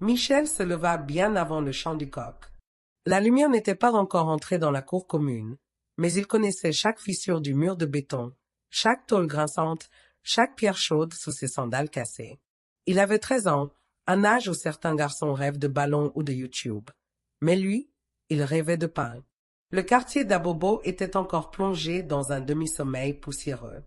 Michel se leva bien avant le chant du coq. La lumière n'était pas encore entrée dans la cour commune, mais il connaissait chaque fissure du mur de béton, chaque tôle grinçante, chaque pierre chaude sous ses sandales cassées. Il avait 13 ans, un âge où certains garçons rêvent de ballons ou de YouTube. Mais lui, il rêvait de pain. Le quartier d'Abobo était encore plongé dans un demi-sommeil poussiéreux.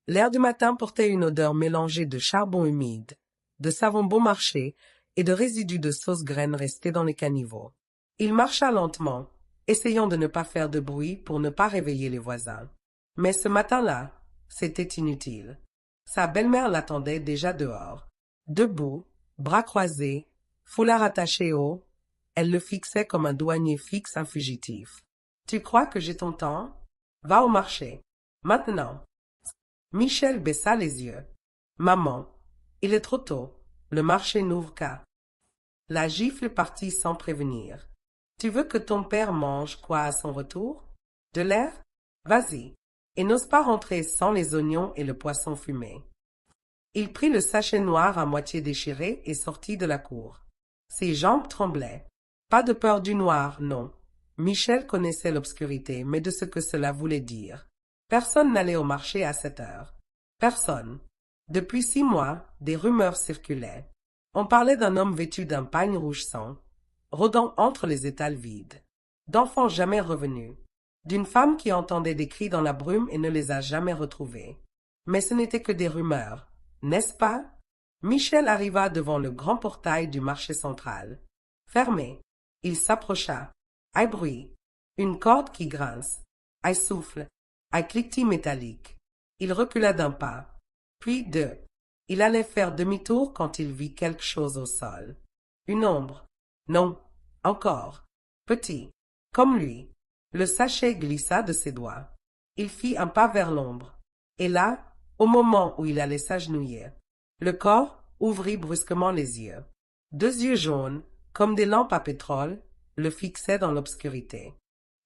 L'air du matin portait une odeur mélangée de charbon humide, de savon bon marché et de résidus de sauce graine restés dans les caniveaux. Il marcha lentement, essayant de ne pas faire de bruit pour ne pas réveiller les voisins. Mais ce matin-là, c'était inutile. Sa belle-mère l'attendait déjà dehors. Debout, bras croisés, foulard attaché haut, elle le fixait comme un douanier fixe un fugitif. « Tu crois que j'ai ton temps? Va au marché. Maintenant. » Michel baissa les yeux. « Maman, il est trop tôt. Le marché n'ouvre qu'à... » La gifle partit sans prévenir. « Tu veux que ton père mange quoi à son retour? De l'air? Vas-y. Et n'ose pas rentrer sans les oignons et le poisson fumé. » Il prit le sachet noir à moitié déchiré et sortit de la cour. Ses jambes tremblaient. Pas de peur du noir, non. Michel connaissait l'obscurité, mais de ce que cela voulait dire. Personne n'allait au marché à cette heure. Personne. Depuis 6 mois, des rumeurs circulaient. On parlait d'un homme vêtu d'un pagne rouge sang, rôdant entre les étals vides, d'enfants jamais revenus, d'une femme qui entendait des cris dans la brume et ne les a jamais retrouvés. Mais ce n'était que des rumeurs, n'est-ce pas? Michel arriva devant le grand portail du marché central. Fermé. Il s'approcha. Un bruit. Une corde qui grince. Un souffle. Un cliquetis métallique. Il recula d'un pas. Puis deux. Il allait faire demi-tour quand il vit quelque chose au sol. Une ombre. Non. Encore. Petit. Comme lui. Le sachet glissa de ses doigts. Il fit un pas vers l'ombre. Et là, au moment où il allait s'agenouiller, le corps ouvrit brusquement les yeux. 2 yeux jaunes, comme des lampes à pétrole, le fixaient dans l'obscurité.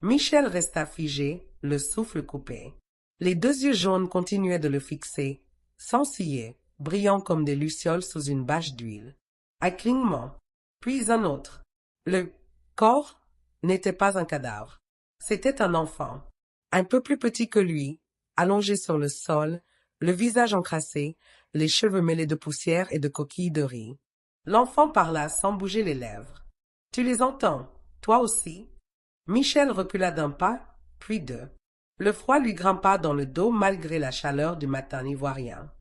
Michel resta figé, le souffle coupé. Les 2 yeux jaunes continuaient de le fixer, sans ciller, brillant comme des lucioles sous une bâche d'huile. Un clignement, puis un autre. Le corps n'était pas un cadavre. C'était un enfant, un peu plus petit que lui, allongé sur le sol, le visage encrassé, les cheveux mêlés de poussière et de coquilles de riz. L'enfant parla sans bouger les lèvres. « Tu les entends, toi aussi ?» Michel recula d'un pas, puis 2. Le froid lui grimpa dans le dos malgré la chaleur du matin ivoirien.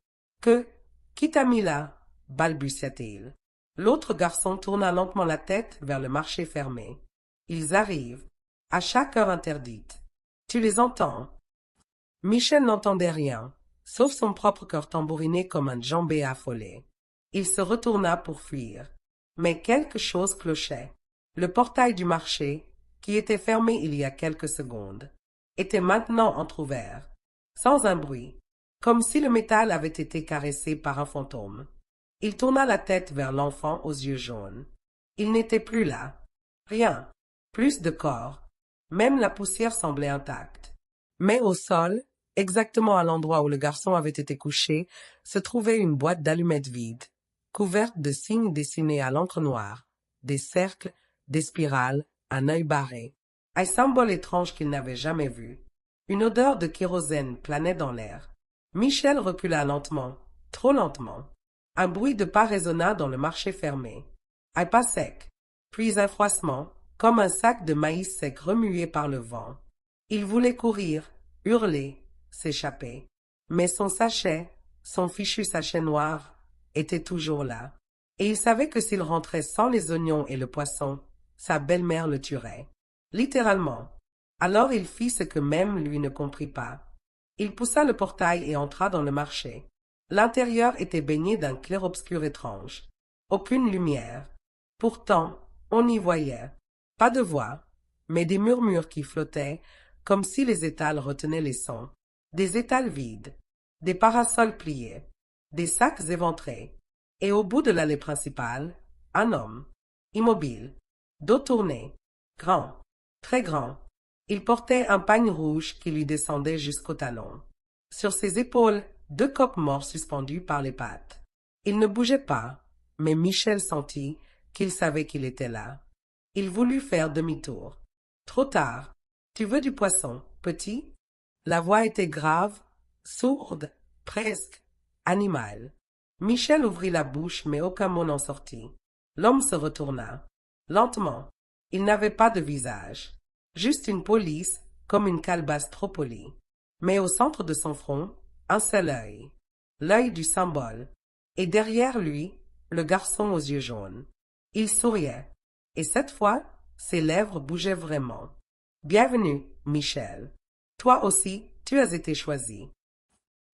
« Qui t'a mis là ?» balbutia-t-il. L'autre garçon tourna lentement la tête vers le marché fermé. « Ils arrivent, à chaque heure interdite. Tu les entends ?» Michel n'entendait rien, sauf son propre cœur tambouriné comme un djembé affolé. Il se retourna pour fuir. Mais quelque chose clochait. Le portail du marché, qui était fermé il y a quelques secondes, était maintenant entrouvert, sans un bruit, comme si le métal avait été caressé par un fantôme. Il tourna la tête vers l'enfant aux yeux jaunes. Il n'était plus là. Rien. Plus de corps. Même la poussière semblait intacte. Mais au sol, exactement à l'endroit où le garçon avait été couché, se trouvait une boîte d'allumettes vide, couverte de signes dessinés à l'encre noire, des cercles, des spirales, un œil barré. Un symbole étrange qu'il n'avait jamais vu. Une odeur de kérosène planait dans l'air. Michel recula lentement, trop lentement. Un bruit de pas résonna dans le marché fermé. Un pas sec, puis un froissement, comme un sac de maïs sec remué par le vent. Il voulait courir, hurler, s'échapper. Mais son sachet, son fichu sachet noir, était toujours là. Et il savait que s'il rentrait sans les oignons et le poisson, sa belle-mère le tuerait. Littéralement. Alors il fit ce que même lui ne comprit pas. Il poussa le portail et entra dans le marché. L'intérieur était baigné d'un clair-obscur étrange. Aucune lumière. Pourtant, on y voyait. Pas de voix, mais des murmures qui flottaient, comme si les étals retenaient les sons. Des étals vides, des parasols pliés, des sacs éventrés. Et au bout de l'allée principale, un homme, immobile, dos tourné, grand, très grand. Il portait un pagne rouge qui lui descendait jusqu'au talon. Sur ses épaules, 2 coqs morts suspendus par les pattes. Il ne bougeait pas, mais Michel sentit qu'il savait qu'il était là. Il voulut faire demi-tour. Trop tard. Tu veux du poisson, petit? La voix était grave, sourde, presque animale. Michel ouvrit la bouche, mais aucun mot n'en sortit. L'homme se retourna. Lentement. Il n'avait pas de visage. Juste une peau lisse, comme une calebasse trop polie. Mais au centre de son front, un seul œil. L'œil du symbole. Et derrière lui, le garçon aux yeux jaunes. Il souriait. Et cette fois, ses lèvres bougeaient vraiment. Bienvenue, Michel. Toi aussi, tu as été choisi.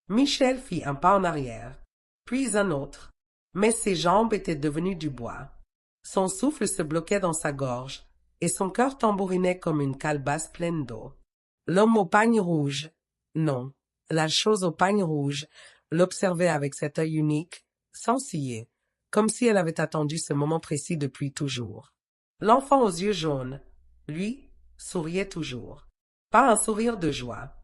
Michel fit un pas en arrière, puis un autre, mais ses jambes étaient devenues du bois. Son souffle se bloquait dans sa gorge, et son cœur tambourinait comme une calebasse pleine d'eau. L'homme au pagne rouge, non, la chose au pagne rouge, l'observait avec cet œil unique, sans ciller, comme si elle avait attendu ce moment précis depuis toujours. L'enfant aux yeux jaunes, lui, souriait toujours. Pas un sourire de joie.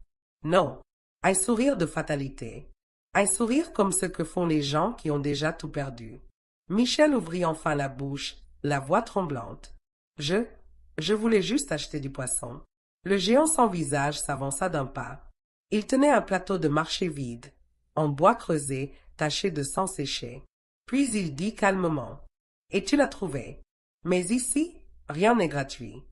Non, un sourire de fatalité. Un sourire comme ce que font les gens qui ont déjà tout perdu. Michel ouvrit enfin la bouche, la voix tremblante. Je voulais juste acheter du poisson. Le géant sans visage s'avança d'un pas. Il tenait un plateau de marché vide, en bois creusé, taché de sang séché. Puis il dit calmement. Et tu l'as trouvé. Mais ici, rien n'est gratuit.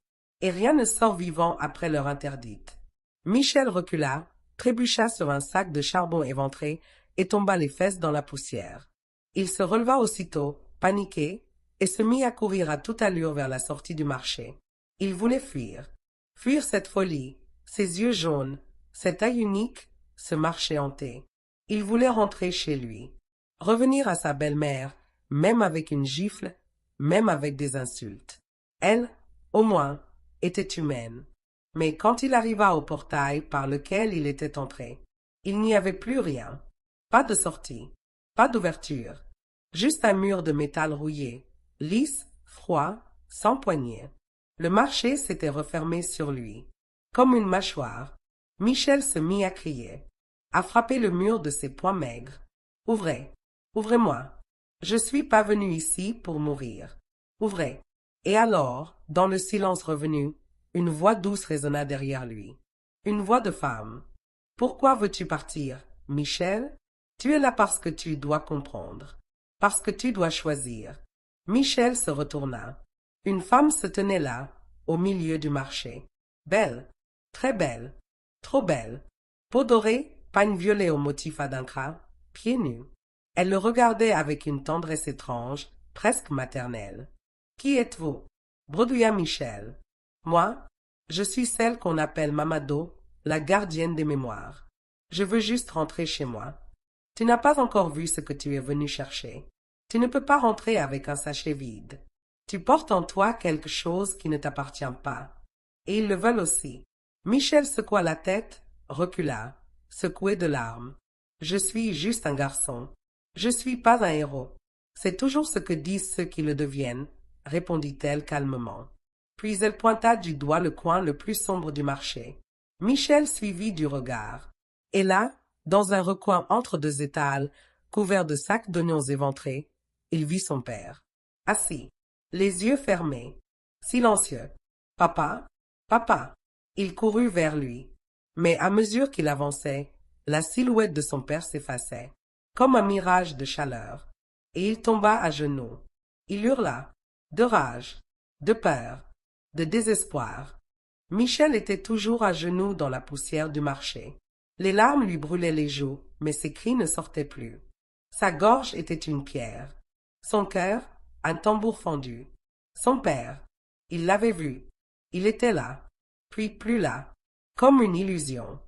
Et rien ne sort vivant après l'heure interdite. Michel recula, trébucha sur un sac de charbon éventré et tomba les fesses dans la poussière. Il se releva aussitôt, paniqué, et se mit à courir à toute allure vers la sortie du marché. Il voulait fuir. Fuir cette folie, ces yeux jaunes, cet œil unique, ce marché hanté. Il voulait rentrer chez lui. Revenir à sa belle-mère, même avec une gifle, même avec des insultes. Elle, au moins, était humaine. Mais quand il arriva au portail par lequel il était entré, il n'y avait plus rien. Pas de sortie, pas d'ouverture. Juste un mur de métal rouillé, lisse, froid, sans poignée. Le marché s'était refermé sur lui. Comme une mâchoire, Michel se mit à crier, à frapper le mur de ses poings maigres. « Ouvrez, ouvrez-moi. Je suis pas venu ici pour mourir. Ouvrez. » Et alors, dans le silence revenu, une voix douce résonna derrière lui. Une voix de femme. « Pourquoi veux-tu partir, Michel? Tu es là parce que tu dois comprendre. Parce que tu dois choisir. » Michel se retourna. Une femme se tenait là, au milieu du marché. Belle, très belle, trop belle. Peau dorée, pagne violet au motif adinkra, pieds nus. Elle le regardait avec une tendresse étrange, presque maternelle. « Qui êtes-vous » bredouilla Michel. « Moi, je suis celle qu'on appelle Mamado, la gardienne des mémoires. Je veux juste rentrer chez moi. Tu n'as pas encore vu ce que tu es venu chercher. Tu ne peux pas rentrer avec un sachet vide. Tu portes en toi quelque chose qui ne t'appartient pas. Et ils le veulent aussi. » Michel secoua la tête, recula, secoué de larmes. « Je suis juste un garçon. Je suis pas un héros. C'est toujours ce que disent ceux qui le deviennent, » répondit-elle calmement. Puis elle pointa du doigt le coin le plus sombre du marché. Michel suivit du regard. Et là, dans un recoin entre deux étals, couvert de sacs d'oignons éventrés, il vit son père. Assis, les yeux fermés, silencieux. « Papa, papa !» Il courut vers lui. Mais à mesure qu'il avançait, la silhouette de son père s'effaçait, comme un mirage de chaleur, et il tomba à genoux. Il hurla, de rage, de peur, de désespoir. Michel était toujours à genoux dans la poussière du marché. Les larmes lui brûlaient les joues, mais ses cris ne sortaient plus. Sa gorge était une pierre. Son cœur, un tambour fendu. Son père, il l'avait vu. Il était là, puis plus là, comme une illusion.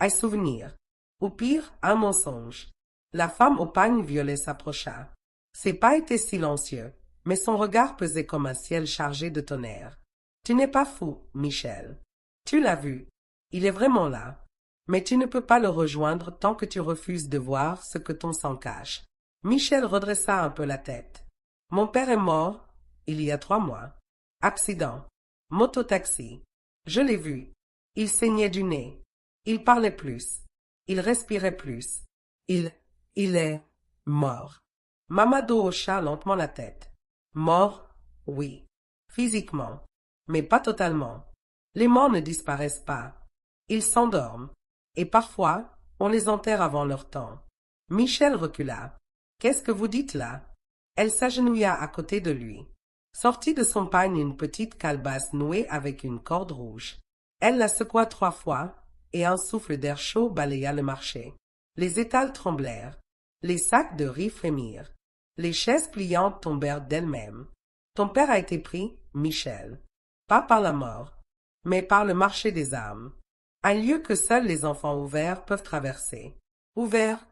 Un souvenir, ou pire, un mensonge. La femme au pagne violet s'approcha. Ses pas étaient silencieux, mais son regard pesait comme un ciel chargé de tonnerre. « Tu n'es pas fou, Michel. Tu l'as vu. Il est vraiment là. Mais tu ne peux pas le rejoindre tant que tu refuses de voir ce que ton sang cache. » Michel redressa un peu la tête. « Mon père est mort il y a 3 mois. Accident. Mototaxi. Je l'ai vu. Il saignait du nez. Il parlait plus. Il respirait plus. Il est mort. » Mamado hocha lentement la tête. « Mort, Oui. Physiquement. Mais pas totalement. Les morts ne disparaissent pas. Ils s'endorment. Et parfois, on les enterre avant leur temps. Michel recula. Qu'est-ce que vous dites là? Elle s'agenouilla à côté de lui. Sortit de son pagne une petite calebasse nouée avec une corde rouge. Elle la secoua 3 fois, et un souffle d'air chaud balaya le marché. Les étals tremblèrent. Les sacs de riz frémirent. Les chaises pliantes tombèrent d'elles-mêmes. Ton père a été pris, Michel. Pas par la mort, mais par le marché des âmes. Un lieu que seuls les enfants ouverts peuvent traverser. Ouverts?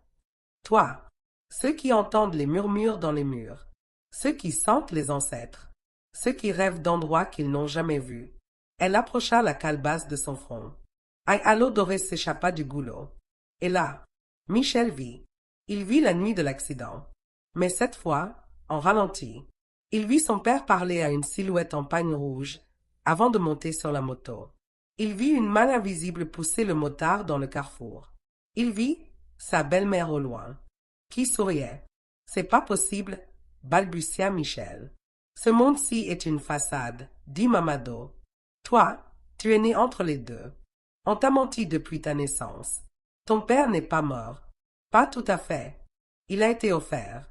Toi. Ceux qui entendent les murmures dans les murs. Ceux qui sentent les ancêtres. Ceux qui rêvent d'endroits qu'ils n'ont jamais vus. Elle approcha la calebasse de son front. Un halo doré s'échappa du goulot. Et là, Michel vit. Il vit la nuit de l'accident. Mais cette fois, en ralenti. Il vit son père parler à une silhouette en pagne rouge, avant de monter sur la moto. Il vit une main invisible pousser le motard dans le carrefour. Il vit sa belle-mère au loin, qui souriait. C'est pas possible, balbutia Michel. Ce monde-ci est une façade, dit Mamado. Toi, tu es né entre les deux. On t'a menti depuis ta naissance. Ton père n'est pas mort. Pas tout à fait. Il a été offert.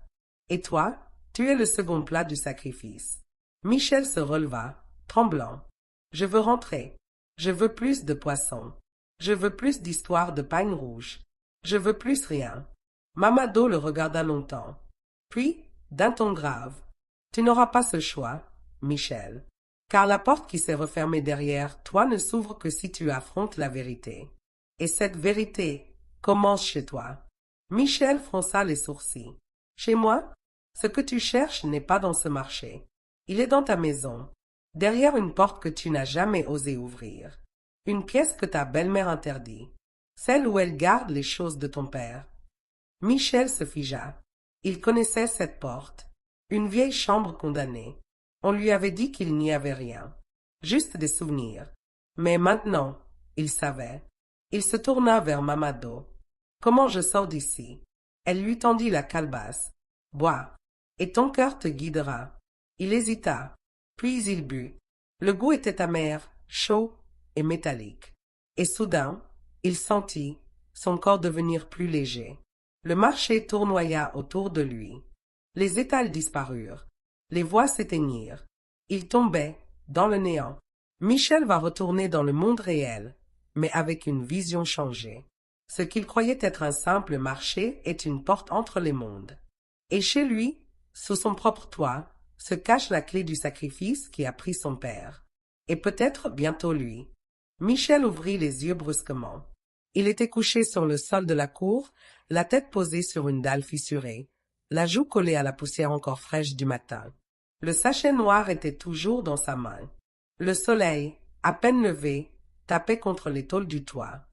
Et toi, tu es le second plat du sacrifice. Michel se releva, tremblant. Je veux rentrer. Je veux plus de poissons. Je veux plus d'histoires de pagne rouge. Je veux plus rien. Mamado le regarda longtemps. Puis, d'un ton grave. Tu n'auras pas ce choix, Michel. Car la porte qui s'est refermée derrière toi ne s'ouvre que si tu affrontes la vérité. Et cette vérité commence chez toi. Michel fronça les sourcils. Chez moi? Ce que tu cherches n'est pas dans ce marché. Il est dans ta maison, derrière une porte que tu n'as jamais osé ouvrir. Une pièce que ta belle-mère interdit, celle où elle garde les choses de ton père. Michel se figea. Il connaissait cette porte, une vieille chambre condamnée. On lui avait dit qu'il n'y avait rien, juste des souvenirs. Mais maintenant, il savait. Il se tourna vers Mamado. Comment je sors d'ici? Elle lui tendit la calebasse. Bois, et ton cœur te guidera. Il hésita, puis il but. Le goût était amer, chaud et métallique. Et soudain, il sentit son corps devenir plus léger. Le marché tournoya autour de lui. Les étals disparurent. Les voix s'éteignirent. Il tombait dans le néant. Michel va retourner dans le monde réel, mais avec une vision changée. Ce qu'il croyait être un simple marché est une porte entre les mondes. Et chez lui, sous son propre toit, se cache la clé du sacrifice qui a pris son père. Et peut-être bientôt lui. Michel ouvrit les yeux brusquement. Il était couché sur le sol de la cour, la tête posée sur une dalle fissurée, la joue collée à la poussière encore fraîche du matin. Le sachet noir était toujours dans sa main. Le soleil, à peine levé, tapait contre les tôles du toit.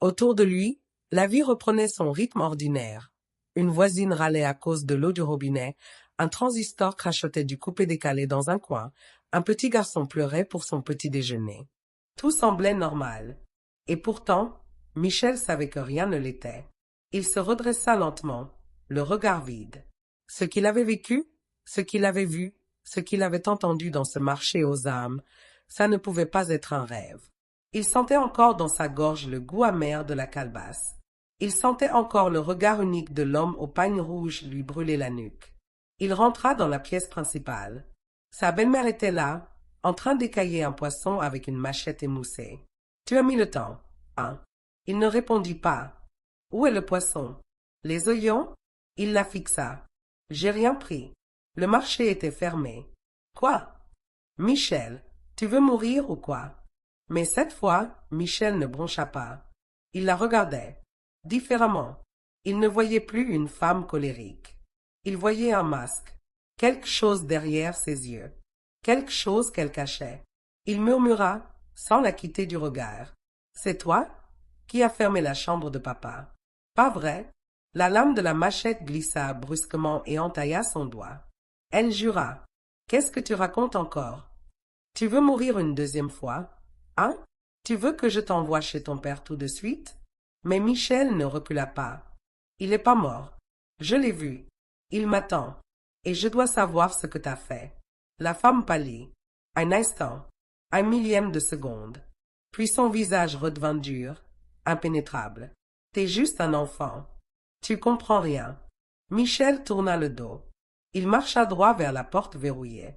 Autour de lui, la vie reprenait son rythme ordinaire. Une voisine râlait à cause de l'eau du robinet, un transistor crachotait du coupé-décalé dans un coin, un petit garçon pleurait pour son petit déjeuner. Tout semblait normal. Et pourtant, Michel savait que rien ne l'était. Il se redressa lentement, le regard vide. Ce qu'il avait vécu, ce qu'il avait vu, ce qu'il avait entendu dans ce marché aux âmes, ça ne pouvait pas être un rêve. Il sentait encore dans sa gorge le goût amer de la calebasse. Il sentait encore le regard unique de l'homme au pagne rouge lui brûler la nuque. Il rentra dans la pièce principale. Sa belle-mère était là, en train d'écailler un poisson avec une machette émoussée. « Tu as mis le temps, hein ?» Il ne répondit pas. « Où est le poisson? Les oignons ?» Il la fixa. « J'ai rien pris. Le marché était fermé. »« Quoi? Michel, tu veux mourir ou quoi ?» Mais cette fois, Michel ne broncha pas. Il la regardait. Différemment. Il ne voyait plus une femme colérique. Il voyait un masque. Quelque chose derrière ses yeux. Quelque chose qu'elle cachait. Il murmura, sans la quitter du regard. « C'est toi qui as fermé la chambre de papa. »« Pas vrai ?» La lame de la machette glissa brusquement et entailla son doigt. Elle jura. « Qu'est-ce que tu racontes encore? Tu veux mourir une deuxième fois? Hein? Tu veux que je t'envoie chez ton père tout de suite? » Mais Michel ne recula pas. « Il n'est pas mort. Je l'ai vu. Il m'attend. Et je dois savoir ce que t'as fait. La femme pâlit. Un instant, un millième de seconde. Puis son visage redevint dur, impénétrable. T'es juste un enfant. Tu comprends rien. Michel tourna le dos. Il marcha droit vers la porte verrouillée,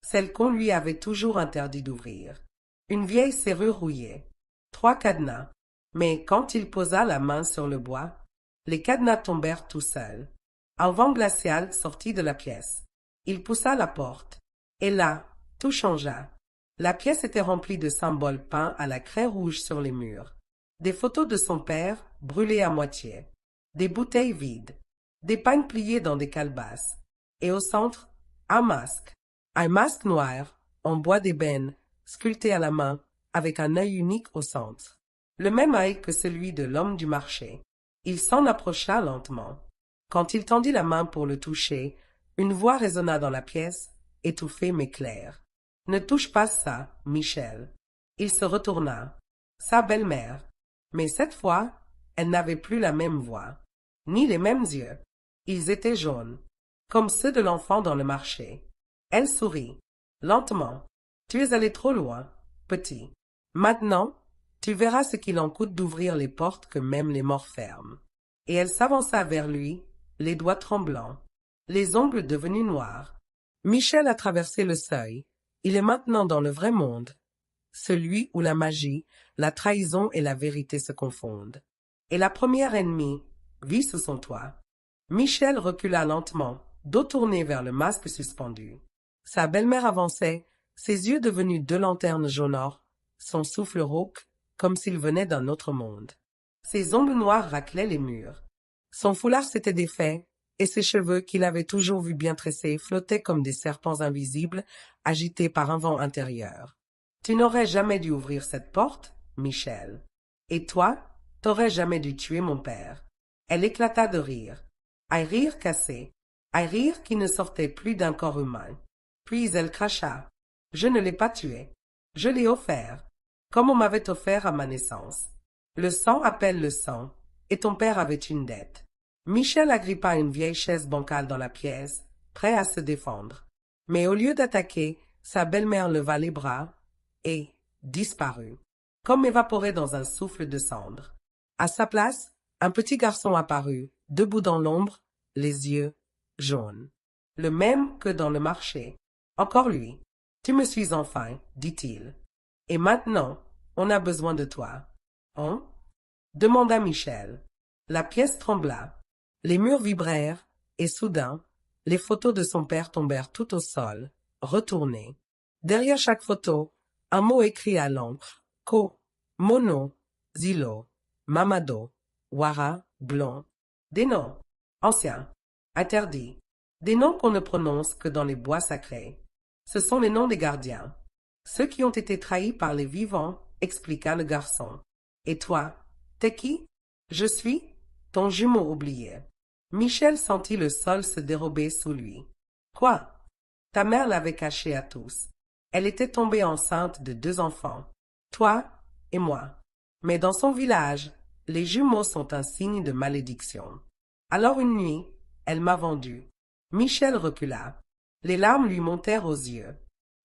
celle qu'on lui avait toujours interdit d'ouvrir. Une vieille serrure rouillée. 3 cadenas. Mais quand il posa la main sur le bois, les cadenas tombèrent tout seuls. Un vent glacial sortit de la pièce. Il poussa la porte. Et là, tout changea. La pièce était remplie de symboles peints à la craie rouge sur les murs. Des photos de son père, brûlées à moitié. Des bouteilles vides. Des pagnes pliées dans des calebasses. Et au centre, un masque. Un masque noir, en bois d'ébène, sculpté à la main, avec un œil unique au centre. Le même œil que celui de l'homme du marché. Il s'en approcha lentement. Quand il tendit la main pour le toucher, une voix résonna dans la pièce, étouffée mais claire. « Ne touche pas ça, Michel. » Il se retourna. Sa belle-mère. Mais cette fois, elle n'avait plus la même voix, ni les mêmes yeux. Ils étaient jaunes, comme ceux de l'enfant dans le marché. Elle sourit, lentement. « Tu es allé trop loin, petit. Maintenant, tu verras ce qu'il en coûte d'ouvrir les portes que même les morts ferment. » Et elle s'avança vers lui, les doigts tremblants, les ongles devenus noirs. Michel a traversé le seuil. Il est maintenant dans le vrai monde, celui où la magie, la trahison et la vérité se confondent. Et la première ennemie vit sous son toit. Michel recula lentement, dos tourné vers le masque suspendu. Sa belle-mère avançait, ses yeux devenus 2 lanternes jaunâtres, son souffle rauque, comme s'il venait d'un autre monde. Ses ongles noirs raclaient les murs. Son foulard s'était défait, et ses cheveux, qu'il avait toujours vus bien tressés, flottaient comme des serpents invisibles, agités par un vent intérieur. « Tu n'aurais jamais dû ouvrir cette porte, Michel. Et toi, t'aurais jamais dû tuer mon père. » Elle éclata de rire. Un rire cassé, un rire qui ne sortait plus d'un corps humain. Puis elle cracha. « Je ne l'ai pas tué. Je l'ai offert, comme on m'avait offert à ma naissance. Le sang appelle le sang, et ton père avait une dette. » Michel agrippa une vieille chaise bancale dans la pièce, prêt à se défendre. Mais au lieu d'attaquer, sa belle-mère leva les bras et disparut, comme évaporée dans un souffle de cendre. À sa place, un petit garçon apparut, debout dans l'ombre, les yeux jaunes. Le même que dans le marché. Encore lui. « Tu me suis enfin, dit-il. Et maintenant, on a besoin de toi. »« Hein ?» demanda Michel. La pièce trembla. Les murs vibrèrent, et soudain, les photos de son père tombèrent tout au sol, retournées. Derrière chaque photo, un mot écrit à l'encre. Ko, Mono, Zilo, Mamado, Wara, Blond. Des noms, anciens, interdits, des noms qu'on ne prononce que dans les bois sacrés. Ce sont les noms des gardiens, ceux qui ont été trahis par les vivants, expliqua le garçon. Et toi, t'es qui? Je suis ton jumeau oublié. Michel sentit le sol se dérober sous lui. Quoi? Ta mère l'avait caché à tous. Elle était tombée enceinte de 2 enfants, toi et moi. Mais dans son village, les jumeaux sont un signe de malédiction. Alors une nuit, elle m'a vendu. Michel recula. Les larmes lui montèrent aux yeux.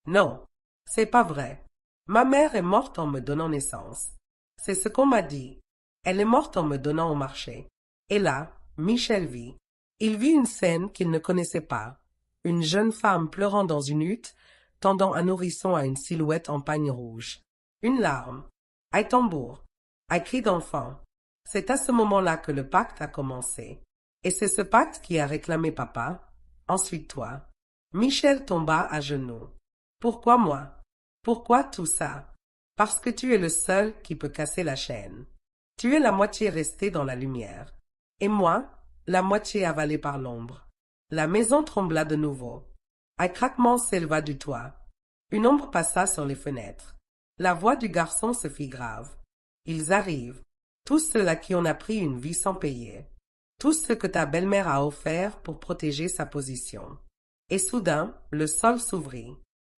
Non, c'est pas vrai. Ma mère est morte en me donnant naissance. C'est ce qu'on m'a dit. Elle est morte en me donnant au marché. Et là, Michel vit. Il vit une scène qu'il ne connaissait pas. Une jeune femme pleurant dans une hutte, tendant un nourrisson à une silhouette en pagne rouge. Une larme, un tambour, un cri d'enfant. C'est à ce moment-là que le pacte a commencé. Et c'est ce pacte qui a réclamé papa, ensuite toi. Michel tomba à genoux. Pourquoi moi? Pourquoi tout ça? Parce que tu es le seul qui peut casser la chaîne. Tu es la moitié restée dans la lumière. Et moi, la moitié avalée par l'ombre. La maison trembla de nouveau. Un craquement s'éleva du toit. Une ombre passa sur les fenêtres. La voix du garçon se fit grave. Ils arrivent. Tous ceux à qui on a pris une vie sans payer. Tout ce que ta belle-mère a offert pour protéger sa position. Et soudain, le sol s'ouvrit.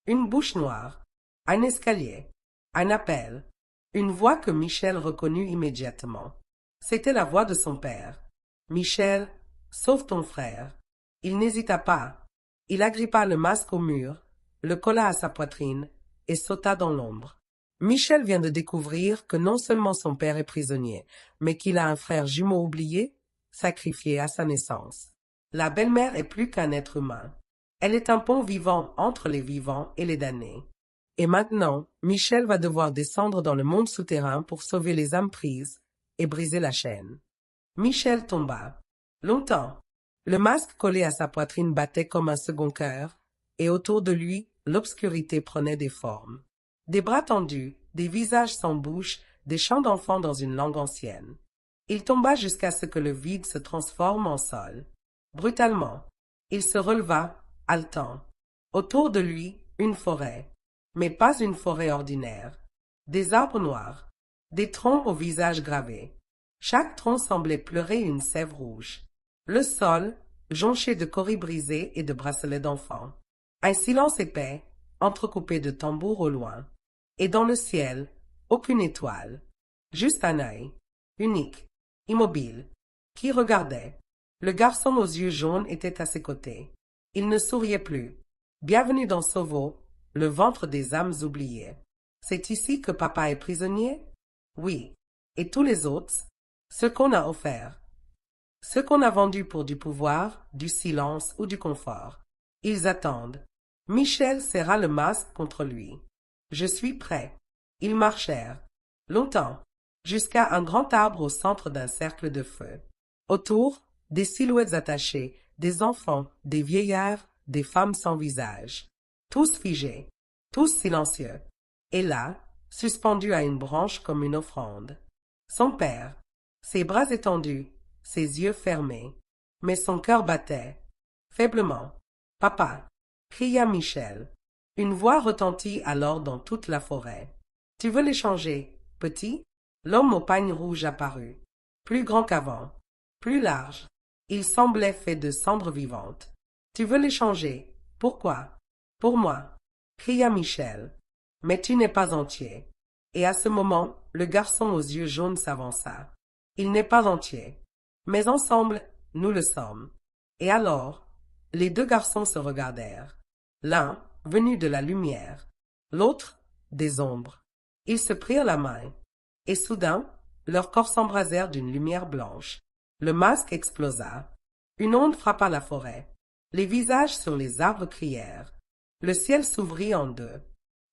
Une bouche noire. Un escalier. Un appel. Une voix que Michel reconnut immédiatement. C'était la voix de son père. Michel, sauve ton frère. Il n'hésita pas. Il agrippa le masque au mur, le colla à sa poitrine et sauta dans l'ombre. Michel vient de découvrir que non seulement son père est prisonnier, mais qu'il a un frère jumeau oublié, sacrifié à sa naissance. La belle-mère est plus qu'un être humain. Elle est un pont vivant entre les vivants et les damnés. Et maintenant, Michel va devoir descendre dans le monde souterrain pour sauver les âmes prises et briser la chaîne. Michel tomba. Longtemps. Le masque collé à sa poitrine battait comme un second cœur, et autour de lui, l'obscurité prenait des formes. Des bras tendus, des visages sans bouche, des chants d'enfants dans une langue ancienne. Il tomba jusqu'à ce que le vide se transforme en sol. Brutalement, il se releva, haletant. Autour de lui, une forêt. Mais pas une forêt ordinaire. Des arbres noirs. Des troncs au visage gravé. Chaque tronc semblait pleurer une sève rouge. Le sol, jonché de coris brisés et de bracelets d'enfants. Un silence épais, entrecoupé de tambours au loin. Et dans le ciel, aucune étoile. Juste un œil, unique, immobile, qui regardait. Le garçon aux yeux jaunes était à ses côtés. Il ne souriait plus. Bienvenue dans Sauveau, le ventre des âmes oubliées. C'est ici que papa est prisonnier? Oui. Et tous les autres? Ce qu'on a offert. Ce qu'on a vendu pour du pouvoir, du silence ou du confort. Ils attendent. Michel serra le masque contre lui. Je suis prêt. Ils marchèrent. Longtemps. Jusqu'à un grand arbre au centre d'un cercle de feu. Autour, des silhouettes attachées, des enfants, des vieillards, des femmes sans visage. Tous figés. Tous silencieux. Et là, suspendu à une branche comme une offrande. Son père. Ses bras étendus, ses yeux fermés. Mais son cœur battait. Faiblement. Papa, cria Michel. Une voix retentit alors dans toute la forêt. Tu veux l'échanger, petit? L'homme au pagne rouge apparut. Plus grand qu'avant. Plus large. Il semblait fait de cendres vivantes. Tu veux l'échanger? Pourquoi? Pour moi, cria Michel. Mais tu n'es pas entier. Et à ce moment, le garçon aux yeux jaunes s'avança. Il n'est pas entier. Mais ensemble, nous le sommes. Et alors, les deux garçons se regardèrent. L'un, venu de la lumière. L'autre, des ombres. Ils se prirent la main. Et soudain, leurs corps s'embrasèrent d'une lumière blanche. Le masque explosa. Une onde frappa la forêt. Les visages sur les arbres crièrent. Le ciel s'ouvrit en deux.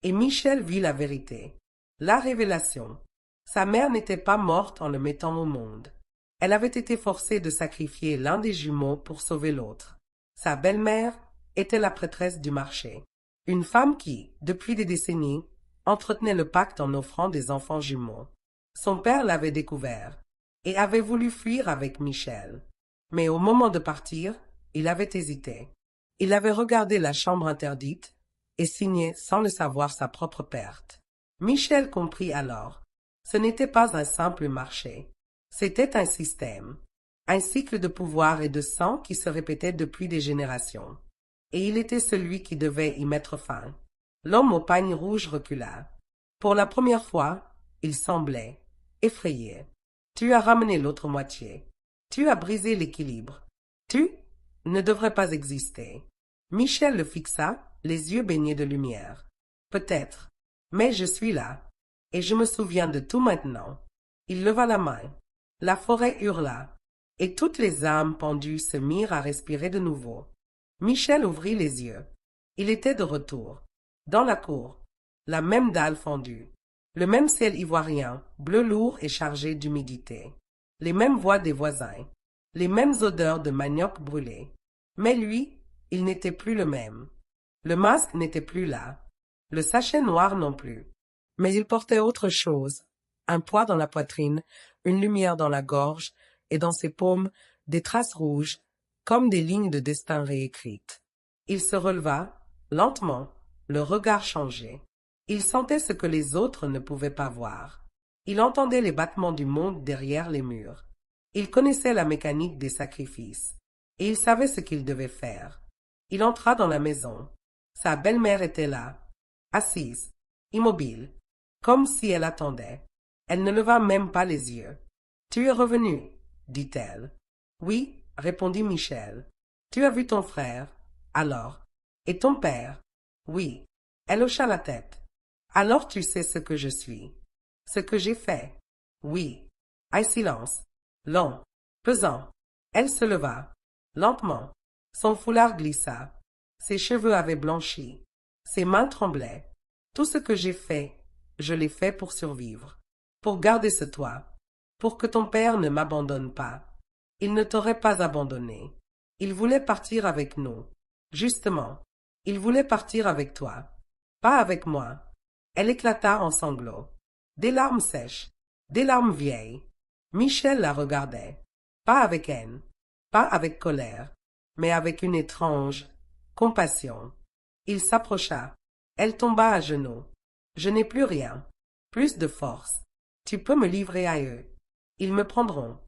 Et Michel vit la vérité. La révélation. Sa mère n'était pas morte en le mettant au monde. Elle avait été forcée de sacrifier l'un des jumeaux pour sauver l'autre. Sa belle-mère était la prêtresse du marché. Une femme qui, depuis des décennies, entretenait le pacte en offrant des enfants jumeaux. Son père l'avait découvert et avait voulu fuir avec Michel. Mais au moment de partir, il avait hésité. Il avait regardé la chambre interdite et signé sans le savoir sa propre perte. Michel comprit alors. Ce n'était pas un simple marché. C'était un système. Un cycle de pouvoir et de sang qui se répétait depuis des générations. Et il était celui qui devait y mettre fin. L'homme au pagne rouge recula. Pour la première fois, il semblait effrayé. Tu as ramené l'autre moitié. Tu as brisé l'équilibre. Tu ne devrais pas exister. Michel le fixa, les yeux baignés de lumière. Peut-être. Mais je suis là. Et je me souviens de tout maintenant. Il leva la main. La forêt hurla. Et toutes les âmes pendues se mirent à respirer de nouveau. Michel ouvrit les yeux. Il était de retour. Dans la cour. La même dalle fendue. Le même ciel ivoirien, bleu lourd et chargé d'humidité. Les mêmes voix des voisins. Les mêmes odeurs de manioc brûlé. Mais lui, il n'était plus le même. Le masque n'était plus là. Le sachet noir non plus. Mais il portait autre chose. Un poids dans la poitrine, une lumière dans la gorge, et dans ses paumes, des traces rouges, comme des lignes de destin réécrites. Il se releva, lentement, le regard changé. Il sentait ce que les autres ne pouvaient pas voir. Il entendait les battements du monde derrière les murs. Il connaissait la mécanique des sacrifices. Et il savait ce qu'il devait faire. Il entra dans la maison. Sa belle-mère était là, assise, immobile, comme si elle attendait. Elle ne leva même pas les yeux. « Tu es revenu, dit-elle. « Oui, répondit Michel. Tu as vu ton frère. Alors. Et ton père. Oui. Elle hocha la tête. Alors tu sais ce que je suis. Ce que j'ai fait. Oui. Un silence. Long. Pesant. Elle se leva. Lentement. Son foulard glissa. Ses cheveux avaient blanchi. Ses mains tremblaient. Tout ce que j'ai fait, je l'ai fait pour survivre. Pour garder ce toit. Pour que ton père ne m'abandonne pas. Il ne t'aurait pas abandonné. Il voulait partir avec nous. Justement. Il voulait partir avec toi. Pas avec moi. Elle éclata en sanglots. Des larmes sèches. Des larmes vieilles. Michel la regardait. Pas avec haine. Pas avec colère. Mais avec une étrange compassion. Il s'approcha. Elle tomba à genoux. Je n'ai plus rien. Plus de force. Tu peux me livrer à eux. Ils me prendront.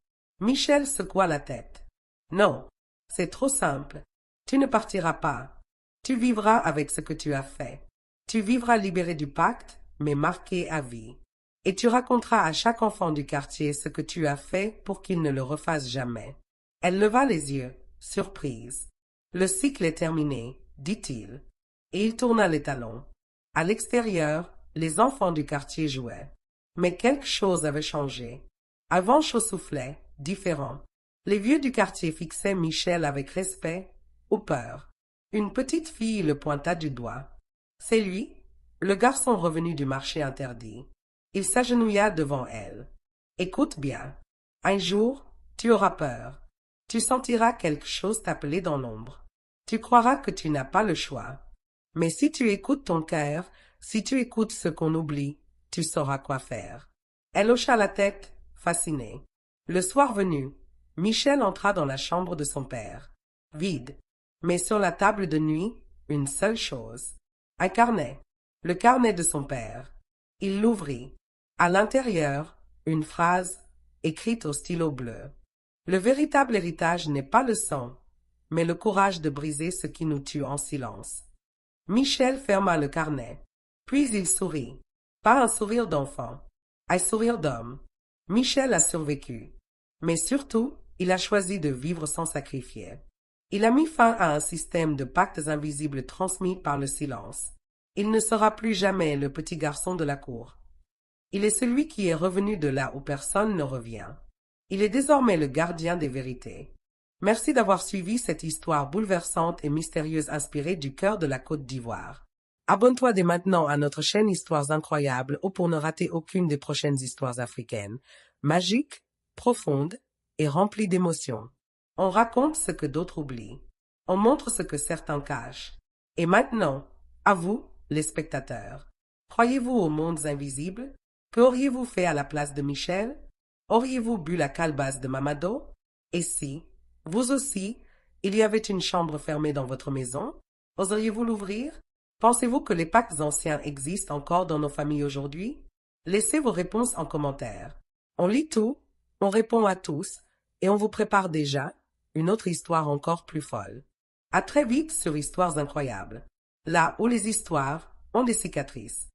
Michel secoua la tête. Non. C'est trop simple. Tu ne partiras pas. Tu vivras avec ce que tu as fait. Tu vivras libéré du pacte, mais marqué à vie. Et tu raconteras à chaque enfant du quartier ce que tu as fait pour qu'il ne le refasse jamais. Elle leva les yeux, surprise. Le cycle est terminé, dit-il. Et il tourna les talons. À l'extérieur, les enfants du quartier jouaient. Mais quelque chose avait changé. Un vent chaud soufflait, différent. Les vieux du quartier fixaient Michel avec respect ou peur. Une petite fille le pointa du doigt. C'est lui, le garçon revenu du marché interdit. Il s'agenouilla devant elle. Écoute bien. Un jour, tu auras peur. Tu sentiras quelque chose t'appeler dans l'ombre. Tu croiras que tu n'as pas le choix. Mais si tu écoutes ton cœur, si tu écoutes ce qu'on oublie, tu sauras quoi faire. Elle hocha la tête, fascinée. Le soir venu, Michel entra dans la chambre de son père. Vide. Mais sur la table de nuit, une seule chose. Un carnet. Le carnet de son père. Il l'ouvrit. À l'intérieur, une phrase, écrite au stylo bleu. Le véritable héritage n'est pas le sang, mais le courage de briser ce qui nous tue en silence. Michel ferma le carnet. Puis il sourit. Pas un sourire d'enfant. Un sourire d'homme. Michel a survécu. Mais surtout, il a choisi de vivre sans sacrifier. Il a mis fin à un système de pactes invisibles transmis par le silence. Il ne sera plus jamais le petit garçon de la cour. Il est celui qui est revenu de là où personne ne revient. Il est désormais le gardien des vérités. Merci d'avoir suivi cette histoire bouleversante et mystérieuse inspirée du cœur de la Côte d'Ivoire. Abonne-toi dès maintenant à notre chaîne Histoires Incroyables ou pour ne rater aucune des prochaines histoires africaines, magiques, profondes et remplies d'émotions. On raconte ce que d'autres oublient. On montre ce que certains cachent. Et maintenant, à vous, les spectateurs. Croyez-vous aux mondes invisibles? Qu'auriez-vous fait à la place de Michel? Auriez-vous bu la calebasse de Mamado? Et si, vous aussi, il y avait une chambre fermée dans votre maison? Oseriez-vous l'ouvrir? Pensez-vous que les pactes anciens existent encore dans nos familles aujourd'hui? Laissez vos réponses en commentaire. On lit tout, on répond à tous, et on vous prépare déjà une autre histoire encore plus folle. À très vite sur Histoires Incroyables, là où les histoires ont des cicatrices.